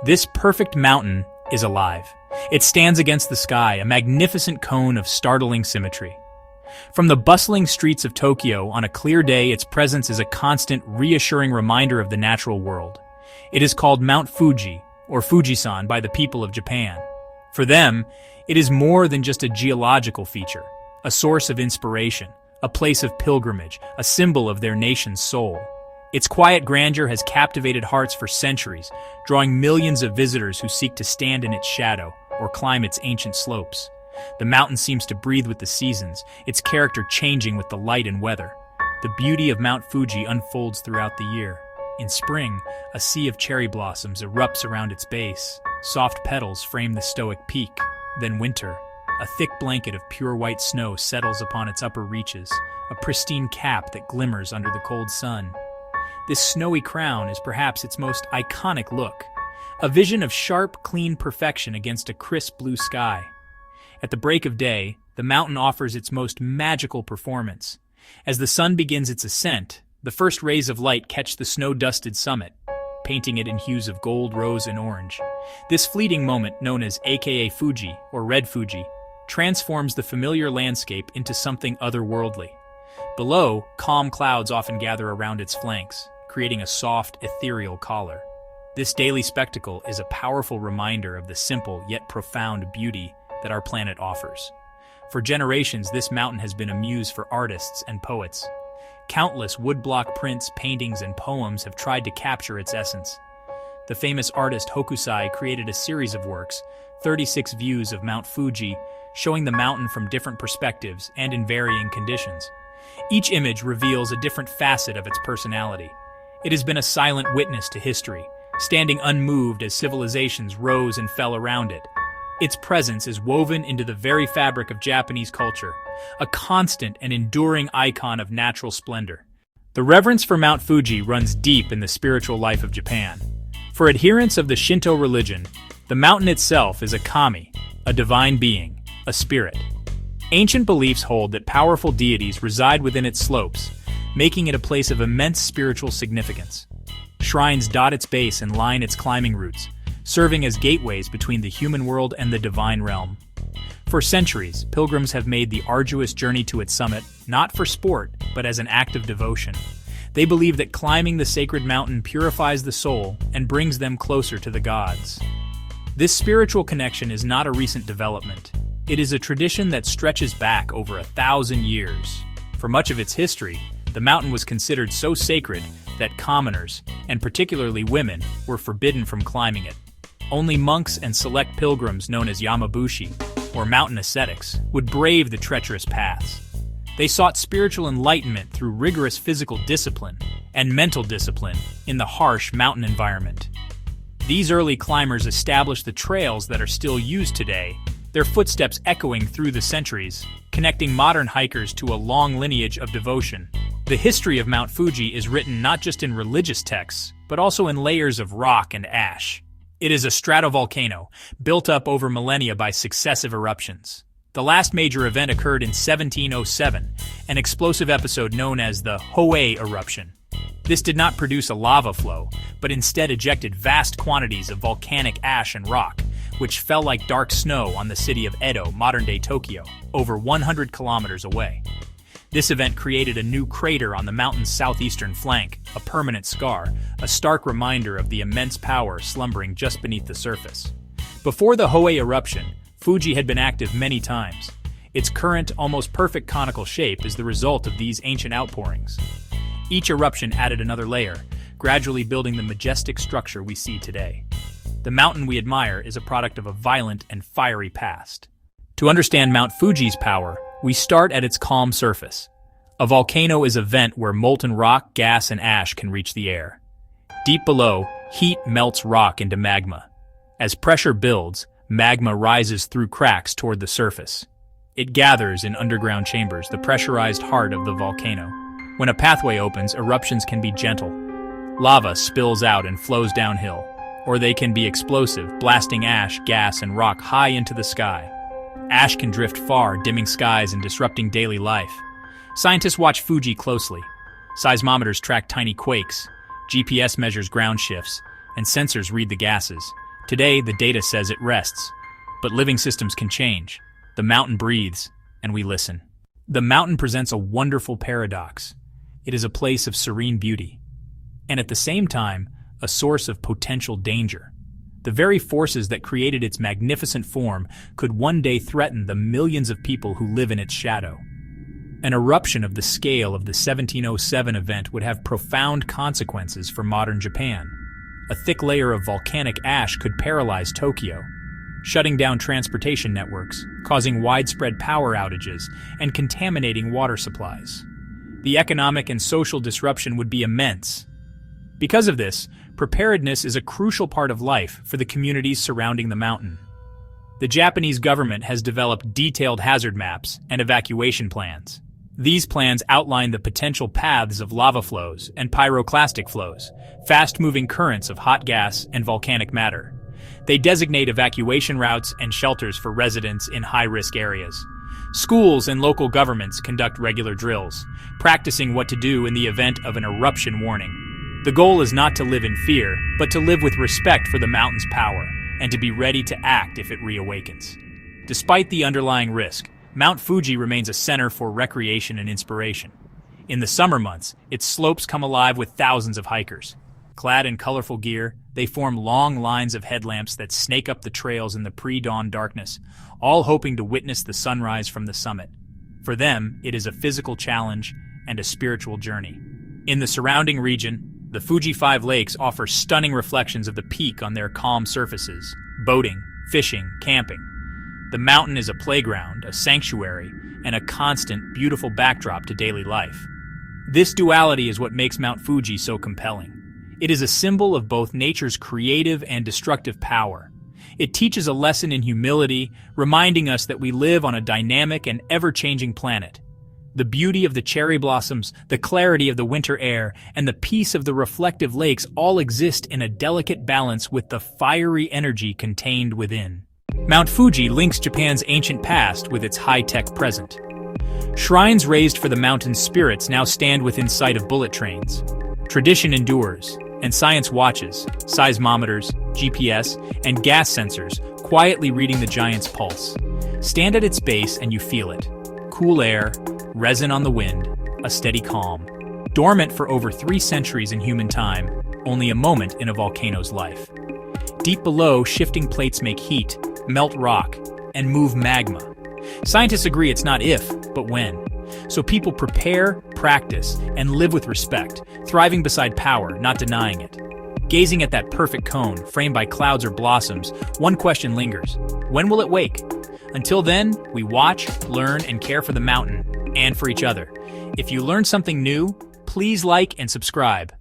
This perfect mountain is alive. It stands against the sky, a magnificent cone of startling symmetry. From the bustling streets of Tokyo, on a clear day, its presence is a constant, reassuring reminder of the natural world. It is called Mount Fuji, or Fujisan, by the people of Japan. For them, it is more than just a geological feature, a source of inspiration, a place of pilgrimage, a symbol of their nation's soul. Its quiet grandeur has captivated hearts for centuries, drawing millions of visitors who seek to stand in its shadow or climb its ancient slopes. The mountain seems to breathe with the seasons, its character changing with the light and weather. The beauty of Mount Fuji unfolds throughout the year. In spring, a sea of cherry blossoms erupts around its base. Soft petals frame the stoic peak. Then winter, a thick blanket of pure white snow settles upon its upper reaches, a pristine cap that glimmers under the cold sun. This snowy crown is perhaps its most iconic look, a vision of sharp, clean perfection against a crisp blue sky. At the break of day, the mountain offers its most magical performance. As the sun begins its ascent, the first rays of light catch the snow-dusted summit, painting it in hues of gold, rose, and orange. This fleeting moment, known as aka Fuji, or Red Fuji, transforms the familiar landscape into something otherworldly. Below, calm clouds often gather around its flanks, creating a soft, ethereal color. This daily spectacle is a powerful reminder of the simple yet profound beauty that our planet offers. For generations, this mountain has been a muse for artists and poets. Countless woodblock prints, paintings, and poems have tried to capture its essence. The famous artist Hokusai created a series of works, 36 views of Mount Fuji, showing the mountain from different perspectives and in varying conditions. Each image reveals a different facet of its personality. It has been a silent witness to history, standing unmoved as civilizations rose and fell around it. Its presence is woven into the very fabric of Japanese culture, a constant and enduring icon of natural splendor. The reverence for Mount Fuji runs deep in the spiritual life of Japan. For adherents of the Shinto religion, the mountain itself is a kami, a divine being, a spirit. Ancient beliefs hold that powerful deities reside within its slopes, making it a place of immense spiritual significance. Shrines dot its base and line its climbing routes, serving as gateways between the human world and the divine realm. For centuries, pilgrims have made the arduous journey to its summit, not for sport, but as an act of devotion. They believe that climbing the sacred mountain purifies the soul and brings them closer to the gods. This spiritual connection is not a recent development. It is a tradition that stretches back over 1,000 years. For much of its history, the mountain was considered so sacred that commoners, and particularly women, were forbidden from climbing it. Only monks and select pilgrims known as yamabushi, or mountain ascetics, would brave the treacherous paths. They sought spiritual enlightenment through rigorous physical discipline and mental discipline in the harsh mountain environment. These early climbers established the trails that are still used today, their footsteps echoing through the centuries, connecting modern hikers to a long lineage of devotion. The history of Mount Fuji is written not just in religious texts, but also in layers of rock and ash. It is a stratovolcano, built up over millennia by successive eruptions. The last major event occurred in 1707, an explosive episode known as the Hoei eruption. This did not produce a lava flow, but instead ejected vast quantities of volcanic ash and rock, which fell like dark snow on the city of Edo, modern-day Tokyo, over 100 kilometers away. This event created a new crater on the mountain's southeastern flank, a permanent scar, a stark reminder of the immense power slumbering just beneath the surface. Before the Hoei eruption, Fuji had been active many times. Its current, almost perfect conical shape is the result of these ancient outpourings. Each eruption added another layer, gradually building the majestic structure we see today. The mountain we admire is a product of a violent and fiery past. To understand Mount Fuji's power, we start at its calm surface. A volcano is a vent where molten rock, gas, and ash can reach the air. Deep below, heat melts rock into magma. As pressure builds, magma rises through cracks toward the surface. It gathers in underground chambers, the pressurized heart of the volcano. When a pathway opens, eruptions can be gentle. Lava spills out and flows downhill, or they can be explosive, blasting ash, gas, and rock high into the sky. Ash can drift far, dimming skies and disrupting daily life. Scientists watch Fuji closely. Seismometers track tiny quakes, GPS measures ground shifts, and sensors read the gases, Today, the data says it rests. But living systems can change. The mountain breathes, and we listen. The mountain presents a wonderful paradox. It is a place of serene beauty, and at the same time, a source of potential danger. The very forces that created its magnificent form could one day threaten the millions of people who live in its shadow. An eruption of the scale of the 1707 event would have profound consequences for modern Japan. A thick layer of volcanic ash could paralyze Tokyo, shutting down transportation networks, causing widespread power outages, and contaminating water supplies. The economic and social disruption would be immense. Because of this, preparedness is a crucial part of life for the communities surrounding the mountain. The Japanese government has developed detailed hazard maps and evacuation plans. These plans outline the potential paths of lava flows and pyroclastic flows, fast-moving currents of hot gas and volcanic matter. They designate evacuation routes and shelters for residents in high-risk areas. Schools and local governments conduct regular drills, practicing what to do in the event of an eruption warning. The goal is not to live in fear, but to live with respect for the mountain's power, and to be ready to act if it reawakens. Despite the underlying risk, Mount Fuji remains a center for recreation and inspiration. In the summer months, its slopes come alive with thousands of hikers. Clad in colorful gear, they form long lines of headlamps that snake up the trails in the pre-dawn darkness, all hoping to witness the sunrise from the summit. For them, it is a physical challenge and a spiritual journey. In the surrounding region, the Fuji 5 lakes offer stunning reflections of the peak on their calm surfaces: boating, fishing, camping. The mountain is a playground, a sanctuary, and a constant, beautiful backdrop to daily life. This duality is what makes Mount Fuji so compelling. It is a symbol of both nature's creative and destructive power. It teaches a lesson in humility, reminding us that we live on a dynamic and ever-changing planet. The beauty of the cherry blossoms, the clarity of the winter air, and the peace of the reflective lakes all exist in a delicate balance with the fiery energy contained within. Mount Fuji links Japan's ancient past with its high-tech present. Shrines raised for the mountain's spirits now stand within sight of bullet trains. Tradition endures, and science watches, seismometers, GPS, and gas sensors quietly reading the giant's pulse. Stand at its base and you feel it. Cool air, resin on the wind, a steady calm. Dormant for over 3 centuries in human time, only a moment in a volcano's life. Deep below, shifting plates make heat, melt rock, and move magma. Scientists agree it's not if, but when. So people prepare, practice, and live with respect, thriving beside power, not denying it. Gazing at that perfect cone, framed by clouds or blossoms, one question lingers: when will it wake? Until then, we watch, learn, and care for the mountain, and for each other. If you learned something new, please like and subscribe.